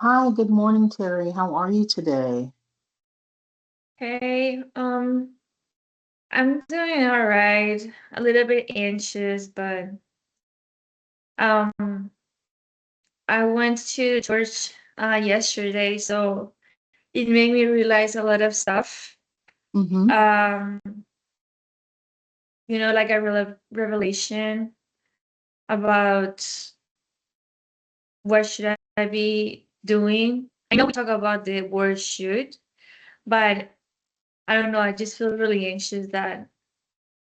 Hi, good morning, Terry. How are you today? Hey, I'm doing all right. A little bit anxious, but um, I went to church yesterday, so it made me realize a lot of stuff. Mm-hmm. Um, like a revelation about what should I be doing. I know we talk about the word should, but I don't know. I just feel really anxious that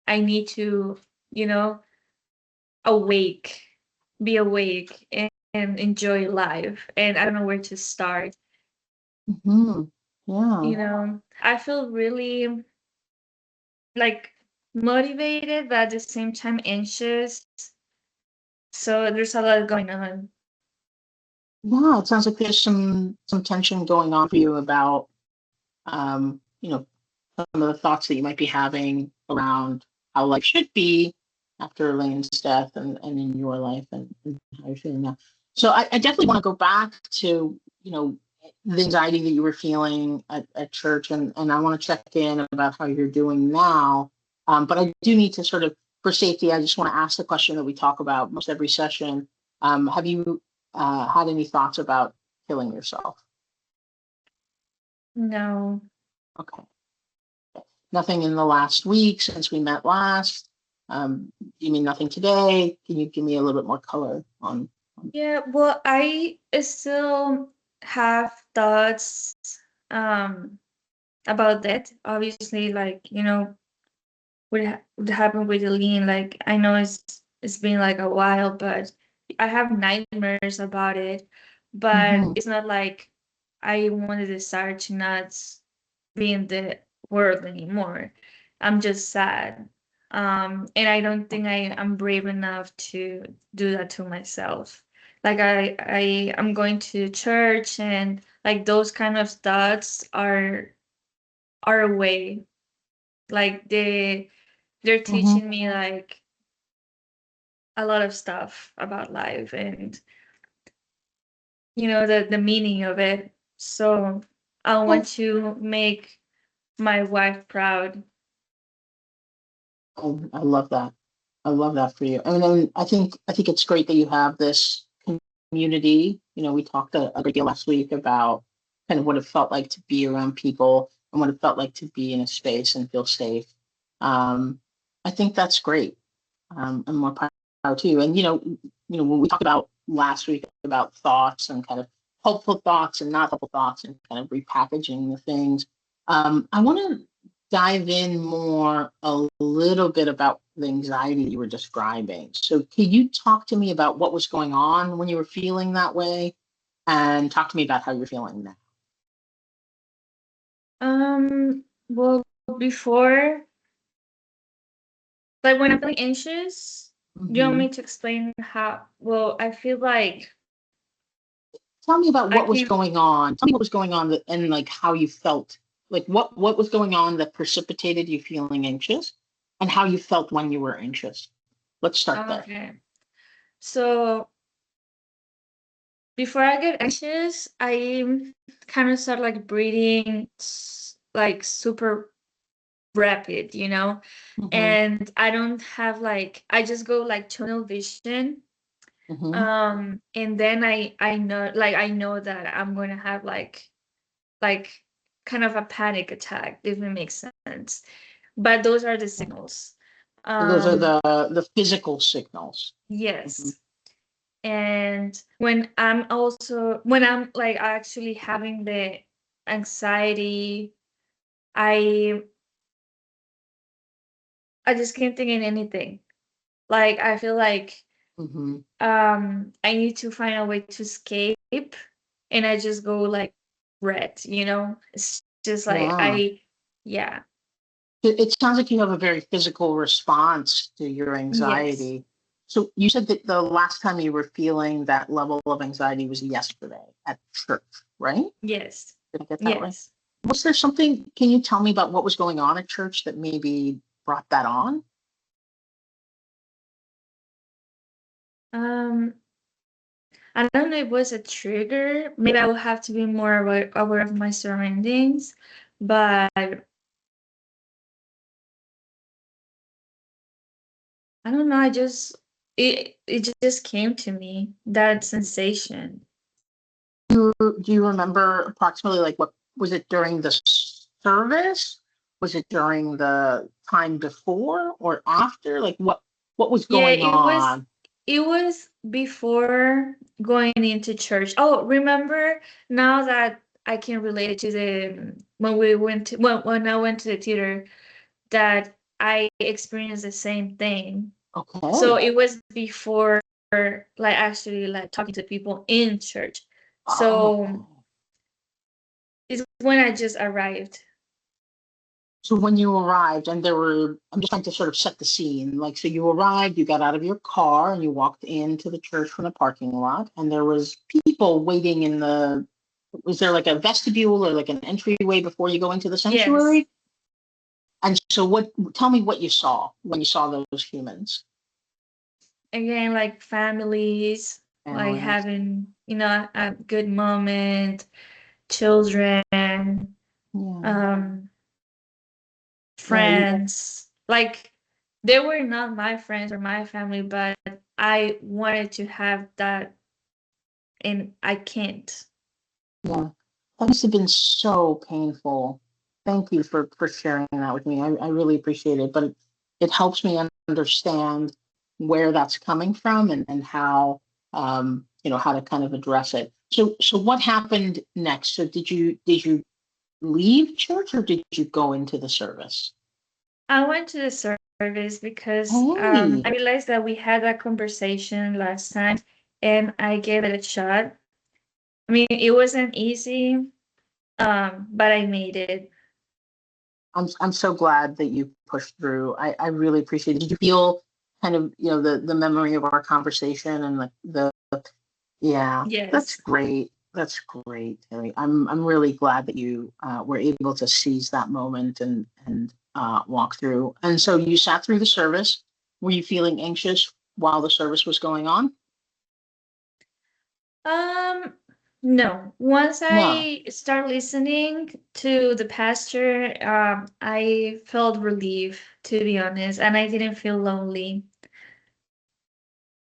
I need to, you know, awake, be awake and enjoy life. And I don't know where to start. Mm-hmm. Yeah. I feel really like motivated, but at the same time anxious. So there's a lot going on. Yeah, it sounds like there's some tension going on for you about some of the thoughts that you might be having around how life should be after Elaine's death and in your life and how you're feeling now. So I definitely want to go back to, the anxiety that you were feeling at church and I want to check in about how you're doing now. But I do need to sort of, for safety, I just want to ask the question that we talk about most every session. Have you had any thoughts about killing yourself? No. Okay. Nothing in the last week since we met last. You mean nothing today? Can you give me a little bit more color on Yeah, well, I still have thoughts um about that. Obviously, like, what would happen with Eileen. Like, I know it's been like a while, but I have nightmares about it. But hmm it's not like I want to decide to not be in the world anymore. I'm just sad. And I don't think I'm brave enough to do that to myself. Like I'm going to church and like those kind of thoughts are away. Like they're hmm teaching me like a lot of stuff about life and the meaning of it. So I Oh, want to make my wife proud. oh, I love that. I love that for you. And then I think it's great that you have this community. We talked a great deal last week about kind of what it felt like to be around people and what it felt like to be in a space and feel safe. Um, I think that's great. And more power to you. And when we talked about last week about thoughts and kind of helpful thoughts and not helpful thoughts and kind of repackaging the things, I want to dive in more a little bit about the anxiety you were describing. So, can you talk to me about what was going on when you were feeling that way, and talk to me about how you're feeling now? Well, before, like when I'm feeling anxious, do you want hmm me to explain how? Well, I feel like Tell me about I what was can. going on. Tell me what was going on and like how you felt. Like what was going on that precipitated you feeling anxious and how you felt when you were anxious. Let's start there. Okay. So before I get anxious, I kind of start like breathing like super rapid, hmm and I don't have like I just go like tunnel vision. hmm And then I know that I'm going to have like kind of a panic attack, if it makes sense. But those are the signals. So those are Um, the physical signals. hmm yes. And when I'm like actually having the anxiety, I I just can't think in anything. Like I feel like hmm I need to find a way to escape, and I just go like red. It's just like Yeah. yeah. It sounds like you have a very physical response to your Yes. anxiety. So you said that the last time you were feeling that level of anxiety was yesterday at church, right? Yes. Did I get that right? Yes. Was there something, can you tell me about what was going on at church that maybe brought that on? Um I don't know if it was a trigger. Maybe I will have to be more aware of my surroundings, but I don't know. It just came to me, that sensation. Do you remember approximately like what was it during the service? Was it during the time before or after? Like what was Yeah, going on? it was before going into church. Oh, remember now that I can relate it to the when we went to when I went to the theater, that I experienced the same thing. So Okay. it was before, like, actually like talking to people in church. So Oh. it's when I just arrived. So when you arrived and I'm just trying to sort of set the scene. Like, so you arrived, you got out of your car and you walked into the church from the parking lot and there was people waiting was there like a vestibule or like an entryway before you go into the Yes. sanctuary? And so tell me what you saw when you saw those humans. Again, like families, like Families. having, a good moment, children, Yeah. um, Yeah. friends. Like, they were not my friends or my family, but I wanted to have that, and I can't. Yeah. That must have been so painful. Thank you for sharing that with me. I really appreciate it. But it helps me understand where that's coming from and how how to kind of address it. So what happened next? So did you leave church or did you go into the service? I went to the service because Hey. I realized that we had that conversation last time, and I gave it a shot. I mean, it wasn't easy, but I made it. I'm so glad that you pushed through. I really appreciate it. Did you feel kind of, the memory of our conversation and like yeah, that's Yes. great. That's great, Terry. I'm really glad that you were able to seize that moment and walk through. And so you sat through the service. Were you feeling anxious while the service was going on? Um, no. Once No. I start listening to the pastor, I felt relief, to be honest, and I didn't feel lonely.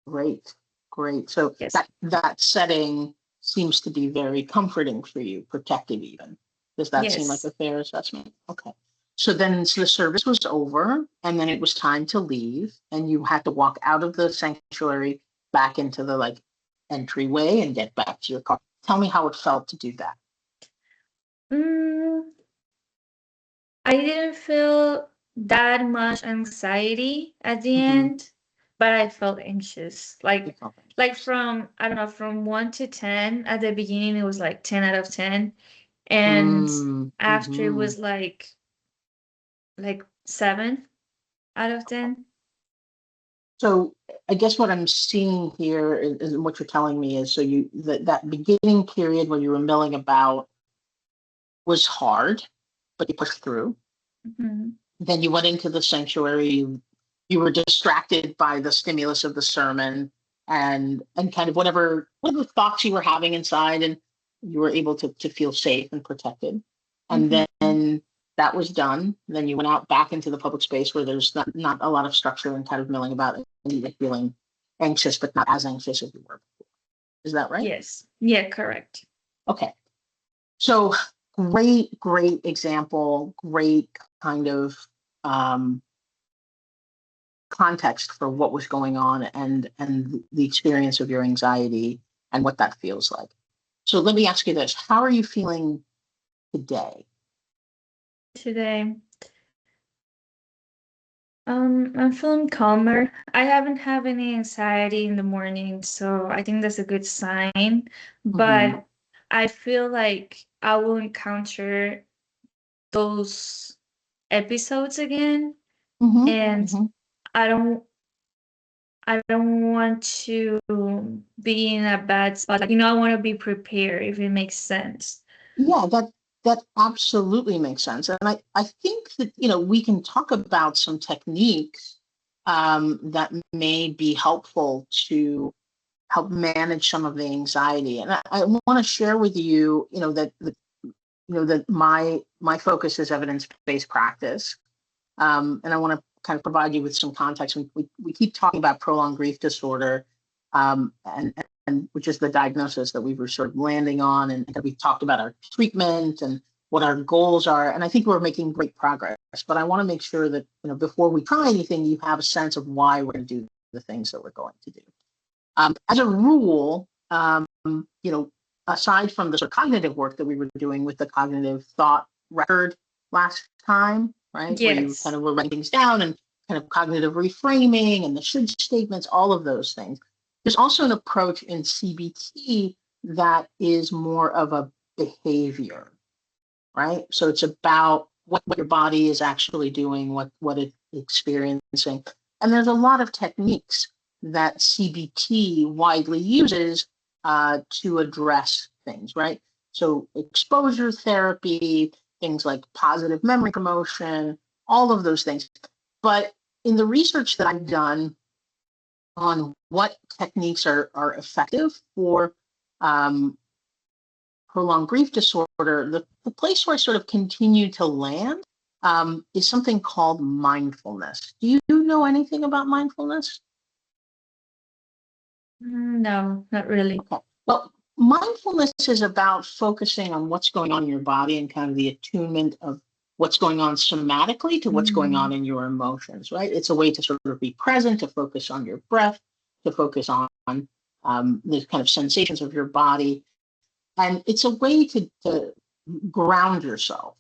Great, great. So Yes. that setting seems to be very comforting for you, protective even. Does that seem like Yes. a fair assessment? Okay. So the service was over, and then it was time to leave, and you had to walk out of the sanctuary back into the like entryway and get back to your car. Tell me how it felt to do that. Mm, I didn't feel that much anxiety at the Mm-hmm. end, but I felt anxious. You Like felt like anxious. from, I don't know, from 1 to 10. At the beginning it was like 10 out of 10, and after it Mm-hmm. was like 7 out of 10. So I guess what I'm seeing here is what you're telling me is so that beginning period where you were milling about was hard, but you pushed through. Mhm. Then you went into the sanctuary. You were distracted by the stimulus of the sermon and kind of whatever thoughts you were having inside, and you were able to feel safe and protected. And Mhm. then that was done. Then you went out back into the public space where there's not a lot of structure and kind of milling about and you feeling anxious, but not as anxious as you were. Is that right? Yes. Yeah, correct. Okay. So great example, great kind of um, context for what was going on and the experience of your anxiety and what that feels like. So let me ask you this: how are you feeling today? Today, I'm feeling calmer. I haven't had any anxiety in the morning, so I think that's a good sign. Mm-hmm. But I feel like I will encounter those episodes again, Mm-hmm. and Mm-hmm. I don't I don't want to be in a bad spot. Like, I want to be prepared, if it makes sense. Yeah, that absolutely makes sense. And I think that we can talk about some techniques that may be helpful to help manage some of the anxiety. And I want to share with you, that my focus is evidence-based practice. And I want to kind of provide you with some context. We keep talking about prolonged grief disorder, and which is the diagnosis that we were sort of landing on, and we've talked about our treatment and what our goals are. And I think we're making great progress. But I want to make sure that before we try anything, you have a sense of why we're going to do the things that we're going to do. As a rule, aside from the sort of cognitive work that we were doing with the cognitive thought record last time, right? Where you kind Yes. of were writing things down and kind of cognitive reframing and the should statements, all of those things. There's also an approach in CBT that is more of a behavior, right? So it's about what your body is actually doing, what it's experiencing. And there's a lot of techniques that CBT widely uses to address things, right? So exposure therapy, things like positive memory promotion, all of those things. But in the research that I've done on what techniques are effective for prolonged grief disorder, the place where I sort of continue to land is something called mindfulness. Do you know anything about mindfulness? No, not really. Okay. Well, mindfulness is about focusing on what's going on in your body and kind of the attunement of what's going on somatically to what's going on in your emotions, right? It's a way to sort of be present, to focus on your breath, to focus on the kind of sensations of your body. And it's a way to ground yourself,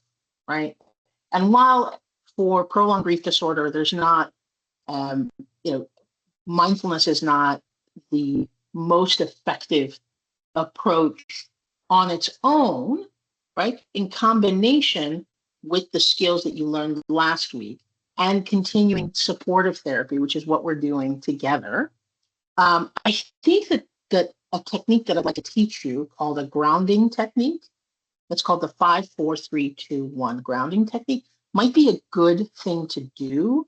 right? And while for prolonged grief disorder, there's not, um, you know, mindfulness is not the most effective approach on its own, right? In combination with the skills that you learned last week and continuing supportive therapy, which is what we're doing together. I think that a technique that I'd like to teach you called a grounding technique, that's called the 5-4-3-2-1 grounding technique, might be a good thing to do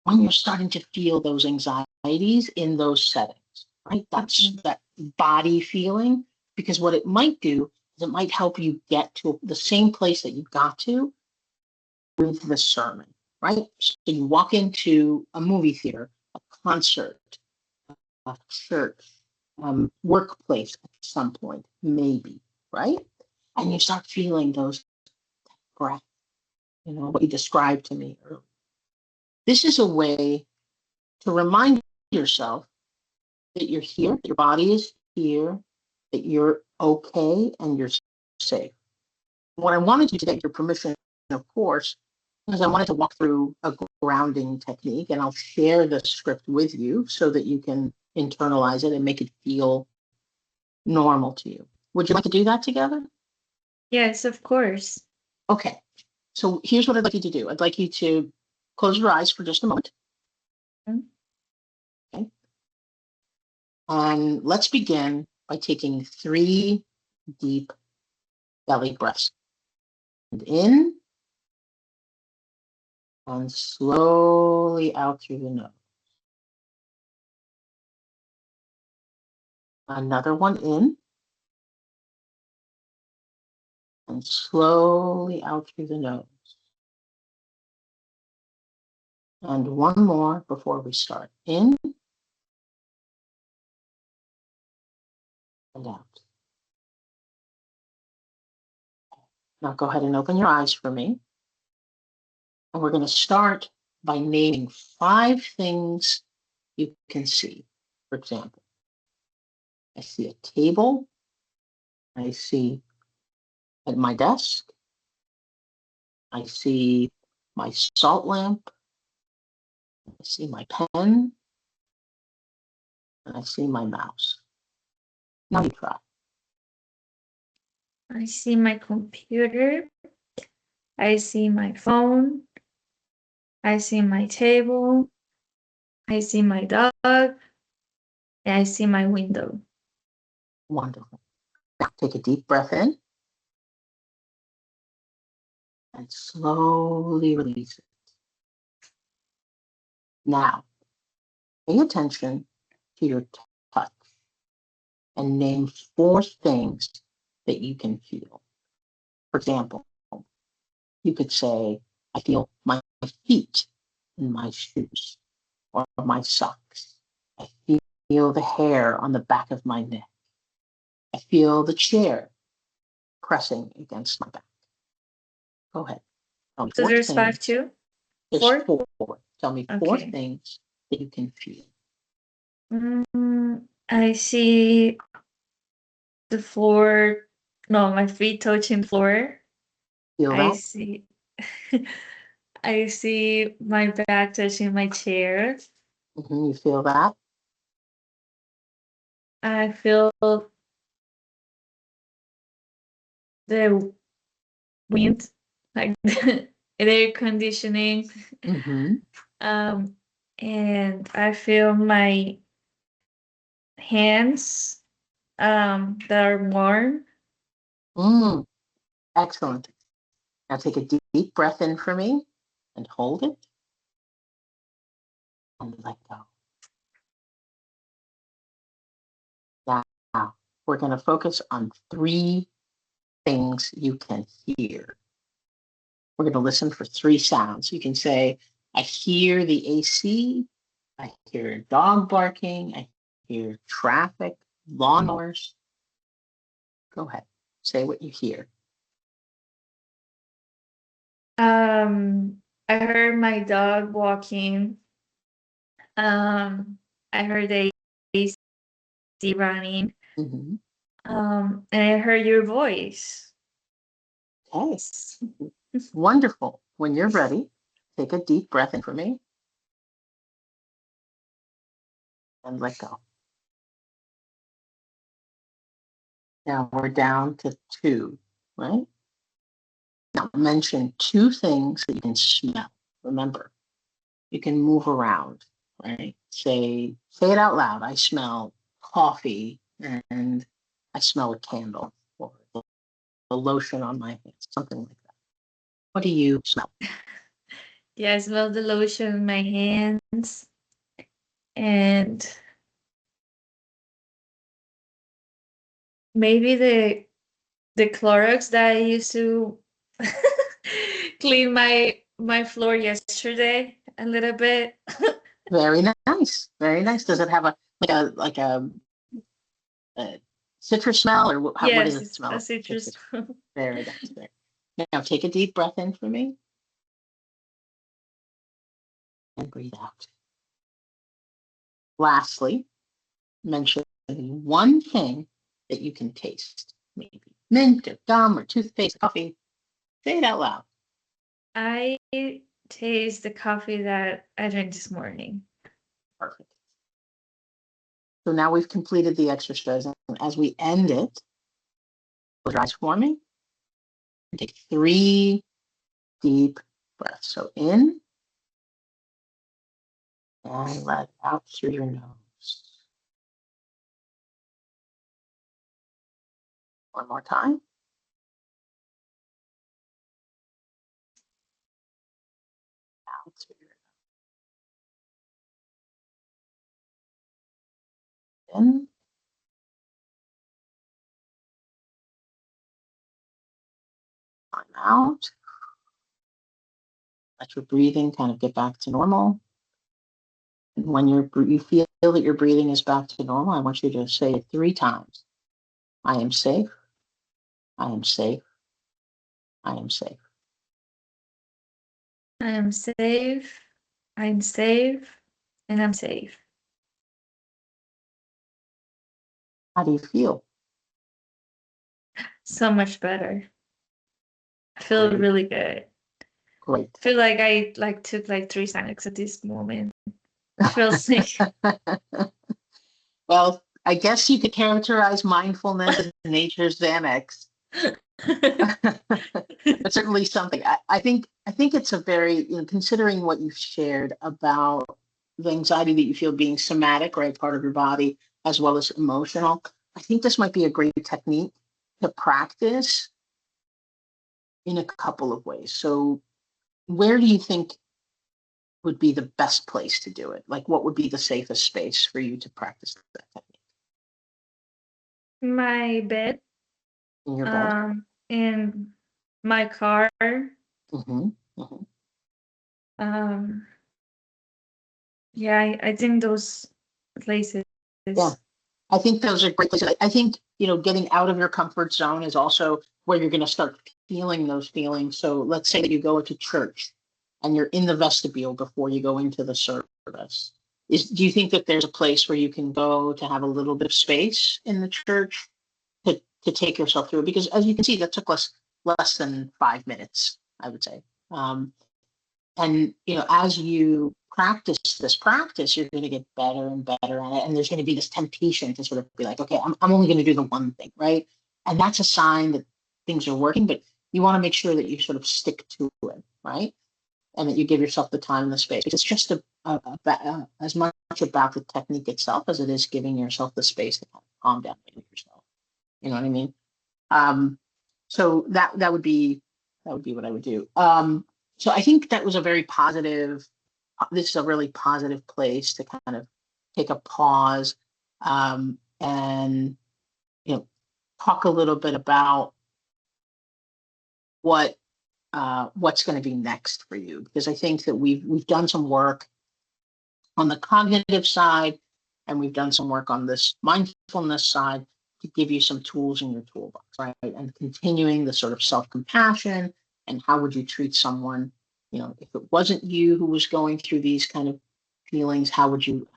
when you're starting to feel those anxieties in those settings, right? That's that body feeling, because what it might do is it might help you get to the same place that you got to with the sermon, right? So you walk into a movie theater, a concert, a church, workplace at some point, maybe, right? And you start feeling those breaths, what you described to me earlier. This is a way to remind yourself that you're here, that your body is here, that you're okay and you're safe. What I wanted you to get your permission, of course, is I wanted to walk through a grounding technique, and I'll share the script with you so that you can internalize it and make it feel normal to you. Would you like to do that together? Yes, of course. Okay. So here's what I'd like you to do. I'd like you to close your eyes for just a moment. Mm. Okay. And let's begin by taking 3 deep belly breaths. And in and slowly out through the nose. Another one in and slowly out through the nose. And one more before we start. In and out. Now go ahead and open your eyes for me. And we're going to start by naming 5 things you can see. For example, I see a table. I see at my desk. I see my salt lamp. I see my pen. And I see my mouse. Now you try. I see my computer. I see my phone. I see my table. I see my dog. And I see my window. Wonderful. Now take a deep breath in and slowly release it. Now, pay attention to your touch. and name 4 things that you can feel. For example, you could say, I feel my feet in my shoes or my socks. I feel the hair on the back of my neck. I feel the chair pressing against my back. Go ahead. Tell me So four there's things. five too? There's Four? 4. Tell me 4 Okay. things that you can feel. I see the floor. No, my feet touching the floor. Feel I that? see. I see my back touching my chair. You feel that? I feel the wind, like the air conditioning. Mm-hmm. Um, and I feel my hands that are warm. Mm, excellent. Now take a deep breath in for me and hold it and let go. Now, we're going to focus on 3 things you can hear. We're going to listen for 3 sounds. You can say, I hear the AC, I hear a dog barking, I hear traffic, lawnmowers. Go ahead, say what you hear. I heard my dog walking. I heard the AC running. Mm-hmm. And I heard your voice. Okay, wonderful. When you're ready, take a deep breath in for me and let go. Now we're down to 2, right? Now mention 2 things that you can smell. Remember, you can move around, right? Say it out loud. I smell coffee and I smell a candle or the lotion on my hands, something like that. What do you smell? Yeah, I smell the lotion in my hands and maybe the Clorox that I used to clean my floor yesterday a little bit. Very nice. Very nice. Does it have a citrus smell or what does Yes, it it's a smell? citrus. Very nice. Now take a deep breath in for me and breathe out. Lastly, mention 1 thing that you can taste. Maybe mint or gum or toothpaste, coffee. Say it out loud. I taste the coffee that I drank this morning. Perfect. So now we've completed the exercise. And as we end it, close your eyes for me and take 3 deep breaths. So in and let out through your nose. One more time. Out through your nose. In and out. Let your breathing kind of get back to normal. And when you feel that your breathing is back to normal, I want you to say it 3 times. I am safe. I am safe. I am safe. I am safe. I'm safe. And I'm safe. How do you feel? So much better. I feel Great. really good. Great. I feel like I took 3 Xanax at this moment. I feel sick. Well, I guess you could characterize mindfulness as nature's Xanax. But certainly something. I think it's a very, considering what you've shared about the anxiety that you feel being somatic, right, part of your body, as well as emotional. I think this might be a great technique to practice in a couple of ways. So, where do you think would be the best place to do it? Like, what would be the safest space for you to practice that technique? My bed, in your bed. in my car. Mm-hmm. Mm-hmm. Um, yeah, I think those places. Yeah. I think those are great places. I think, getting out of your comfort zone is also where you're going to start feeling those feelings. So let's say that you go to church and you're in the vestibule before you go into the service. Do you think that there's a place where you can go to have a little bit of space in the church to take yourself through? Because as you can see, that took less than 5 minutes, I would say. And as you practice this practice, you're going to get better and better at it. And there's going to be this temptation to sort of be like, okay, I'm only going to do the one thing, right? And that's a sign that things are working, but you want to make sure that you sort of stick to it, right? And that you give yourself the time and the space. It's just as much about the technique itself as it is giving yourself the space to kind of calm down yourself. You know what I mean? So that would be what I would do. So I think that was a very positive. This is a really positive place to kind of take a pause, and talk a little bit about what's going to be next for you, because I think that we've done some work on the cognitive side, and we've done some work on this mindfulness side to give you some tools in your toolbox, right? And continuing the sort of self-compassion, and how would you treat someone, if it wasn't you who was going through these kind of feelings, how would you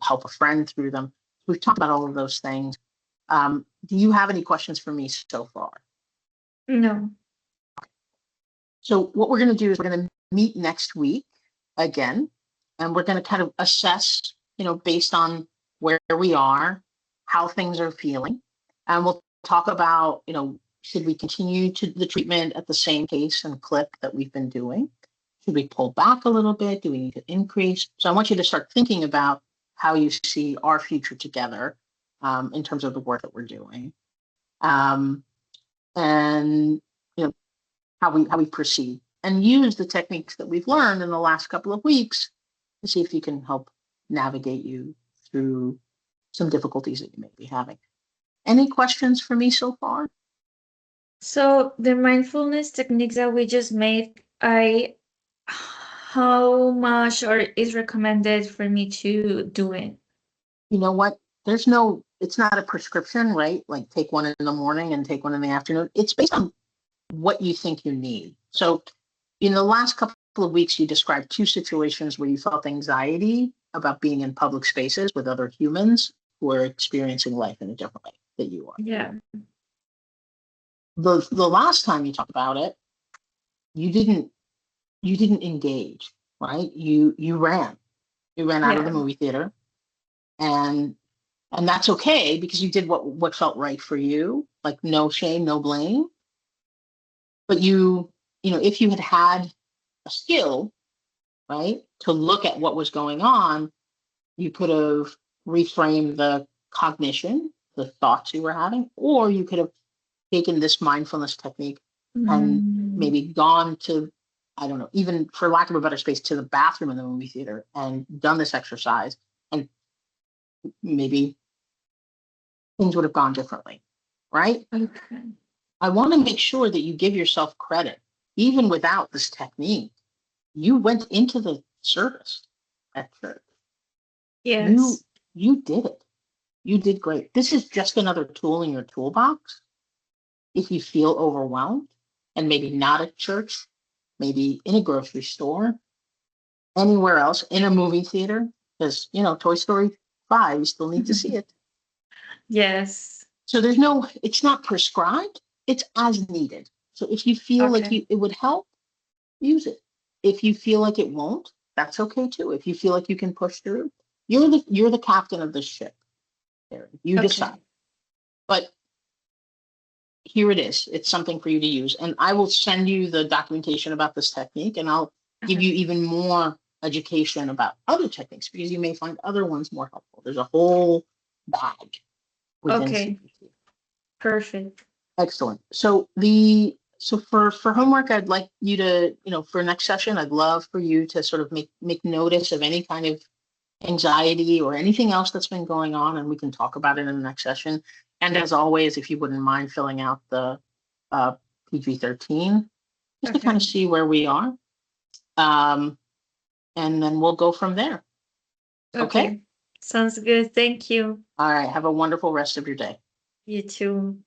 help a friend through them? We've talked about all of those things. Do you have any questions for me so far? No. So what we're going to do is we're going to meet next week again, and we're going to kind of assess, based on where we are, how things are feeling. And we'll talk about, should we continue to the treatment at the same pace and clip that we've been doing? Should we pull back a little bit? Do we need to increase? So I want you to start thinking about how you see our future together, in terms of the work that we're doing. And how we proceed, and use the techniques that we've learned in the last couple of weeks to see if you can help navigate you through some difficulties that you may be having. Any questions for me so far? So the mindfulness techniques that we just made, how much or is recommended for me to do it? You know what? It's not a prescription, right? Like take one in the morning and take one in the afternoon. It's based on what you think you need. So in the last couple of weeks, you described two situations where you felt anxiety about being in public spaces with other humans who are experiencing life in a different way that you are. Yeah. The last time you talked about it, you didn't engage, right? You ran. You ran out of the Yeah. movie theater, and that's okay, because you did what felt right for you, like no shame, no blame. But if you had a skill, right, to look at what was going on, you could have reframed the cognition, the thoughts you were having, or you could have taken this mindfulness technique and Mm, maybe gone to, I don't know, even for lack of a better space, to the bathroom in the movie theater and done this exercise, and maybe things would have gone differently, right? okay. I want to make sure that you give yourself credit. Even without this technique, you went into the service at church. You Yes. you did it. You did great. This is just another tool in your toolbox. If you feel overwhelmed, and maybe not at church, maybe in a grocery store, anywhere else, in a movie theater, because Toy Story 5, you still need to see it. Yes. So it's not prescribed, it's as needed. So if you feel like Okay. it would help, use it. If you feel like it won't, that's okay too. If you feel like you can push through, you're the captain of the ship, Erin. You Okay. decide. But here it is. It's something for you to use. And I will send you the documentation about this technique, and I'll give Okay. you even more education about other techniques, because you may find other ones more helpful. There's a whole bag within Okay. CPT. Perfect. Excellent. So for homework, I'd like you to, for next session, I'd love for you to sort of make notice of any kind of anxiety or anything else that's been going on, and we can talk about it in the next session. And as always, if you wouldn't mind filling out the uh, PG-13, just to kind of Okay. see where we are. Um, and then we'll go from there. Okay. Okay. Sounds good. Thank you. All right. Have a wonderful rest of your day. You too.